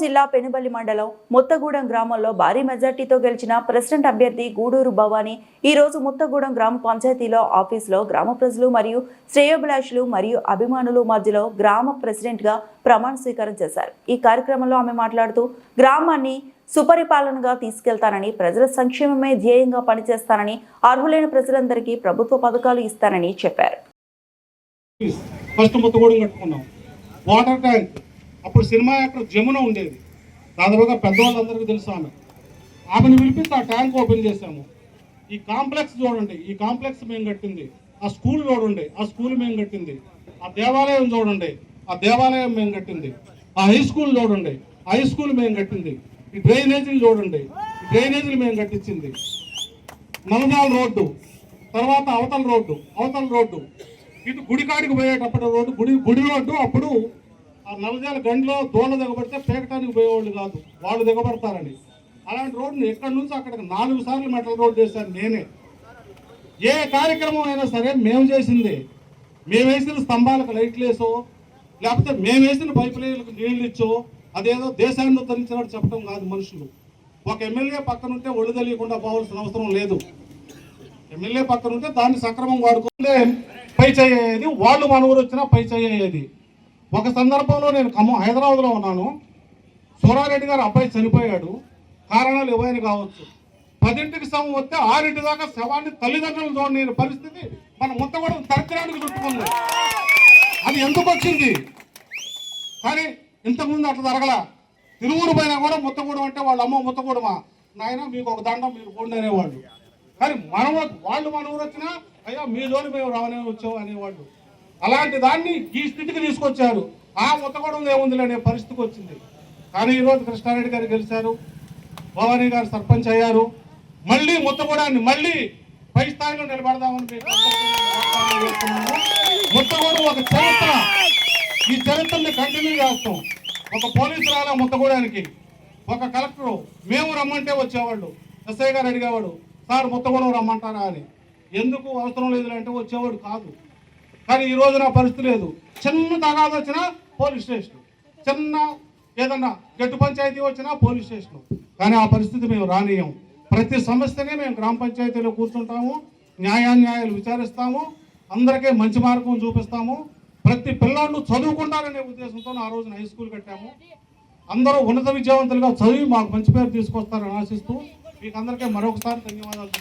జిల్లా పెనుబల్లి మండలం ముత్తగూడెం గ్రామంలో భారీ మెజార్టీతో గెలిచిన ప్రెసిడెంట్ అభ్యర్థి గూడూరు భవానీ ఈ రోజు ముత్తగూడెం గ్రామ పంచాయతీలో ఆఫీసులో గ్రామ ప్రజలు మరియు శ్రేయోభిలాషులు మరియు అభిమానులు మధ్యలో గ్రామ ప్రెసిడెంట్ గా ప్రమాణ స్వీకారం చేశారు. ఈ కార్యక్రమంలో ఆమె మాట్లాడుతూ గ్రామాన్ని సుపరిపాలనగా తీసుకెళ్తానని, ప్రజల సంక్షేమమే ధ్యేయంగా పనిచేస్తానని, అర్హులైన ప్రజలందరికీ ప్రభుత్వ పథకాలు ఇస్తానని చెప్పారు. వాటర్ ట్యాంక్ అప్పుడు సినిమా యాక్టర్ జమున ఉండేది, దాదాపుగా పెద్దవాళ్ళందరికీ తెలుసు. ఆమెను పిలిపించి ఆ ట్యాంక్ ఓపెన్ చేశాము. ఈ కాంప్లెక్స్ చూడండి, ఈ కాంప్లెక్స్ మేము కట్టింది. ఆ స్కూల్ చూడండి, ఆ స్కూల్ మేము కట్టింది. ఆ దేవాలయం చూడండి, ఆ దేవాలయం మేము కట్టింది. ఆ హై స్కూల్ చూడండి, హై స్కూల్ మేము కట్టింది. ఈ డ్రైనేజీలు చూడండి, ఈ డ్రైనేజీలు మేము కట్టించింది. నల్దాల రోడ్డు, తర్వాత అవతల రోడ్డు, ఇటు గుడికాడికి పోయేటప్పుడు రోడ్డు, గుడి రోడ్డు. అప్పుడు ఆ నల్లజాల గండిలో దోళ్ళ దిగబడితే పేకటానికి పోయేవాళ్ళు కాదు, వాళ్ళు దిగబడతారని. అలాంటి రోడ్డుని ఎక్కడి నుంచి అక్కడికి 4 సార్లు మెటల్ రోడ్డు చేశాను నేనే. ఏ కార్యక్రమం అయినా సరే మేము చేసింది. మేము వేసిన స్తంభాలకు లైట్లు వేసో, లేకపోతే మేము వేసిన పైపు లైన్లకు నీళ్ళు ఇచ్చో, అదేదో దేశాన్ని ఉద్ధరించినట్టు చెప్పడం కాదు. మనుషులు ఒక ఎమ్మెల్యే పక్కన ఉంటే ఒళ్ళు తెలియకుండా పోవాల్సిన అవసరం లేదు. ఎమ్మెల్యే పక్కన ఉంటే దాన్ని సక్రమం వాడుకుంటే పై చేయేది, వాళ్ళు మన ఊరు వచ్చినా పై చేయేది. ఒక సందర్భంలో నేను హైదరాబాద్లో ఉన్నాను. సూరారెడ్డి గారు అబ్బాయి చనిపోయాడు, కారణాలు ఏవైనా కావచ్చు. 10ంటికి శవం వస్తే 6 దాకా శవాన్ని తల్లిదండ్రులు చూడని పరిస్థితి మన ముత్తగూడెం దరిద్రానికి చుట్టుకుంది. అది ఎందుకు వచ్చింది? కానీ ఇంతకుముందు అట్లా జరగల. తిరువురు పైన కూడా ముత్తగూడెం అంటే వాళ్ళ అమ్మ ముత్తగూడమా నాయన మీకు ఒక దండం మీరు పోండి అనేవాళ్ళు. కానీ వాళ్ళు మన ఊరు వచ్చినా అయ్యా మీ జోలి మేము రావనే వచ్చావు అనేవాళ్ళు. అలాంటి దాన్ని ఈ స్థితికి తీసుకొచ్చారు. ఆ ముత్తగూడెం ఏముంది అనే పరిస్థితికి వచ్చింది. కానీ ఈరోజు కృష్ణారెడ్డి గారు గెలిచారు, భవానీ గారు సర్పంచ్ అయ్యారు. మళ్ళీ ముత్తగూడెన్ని మళ్ళీ పై స్థాయిలో నిలబడదామని ముత్తగూడెం ఒక చరిత్ర, ఈ చరిత్రని కంటిన్యూ చేస్తాం. ఒక పోలీసు రాలా ముత్తగూడెనికి, ఒక కలెక్టర్ మేము రమ్మంటే వచ్చేవాళ్ళు. ఎస్ఐ గారు అడిగేవాడు, సార్ ముత్తగూడెం రమ్మంటారా అని. ఎందుకు అవసరం లేదు అంటే వచ్చేవాడు కాదు. కానీ ఈ రోజు నా పరిస్థితి లేదు. చిన్న తగాదు వచ్చినా పోలీస్ స్టేషన్, చిన్న ఏదన్నా గట్టు పంచాయతీ వచ్చినా పోలీస్ స్టేషన్. కానీ ఆ పరిస్థితి మేము రానియం. ప్రతి సమస్యనే మేము గ్రామ పంచాయతీలో కూర్చుంటాము, న్యాయాలు విచారిస్తాము, అందరికీ మంచి మార్గం చూపిస్తాము. ప్రతి పిల్లలు చదువుకుంటారనే ఉద్దేశంతో ఆ రోజున హై స్కూల్ కట్టాము. అందరూ ఉన్నత విద్యావంతులుగా చదివి మాకు మంచి పేరు తీసుకొస్తారని ఆశిస్తూ మీకు అందరికీ మరొకసారి ధన్యవాదాలు.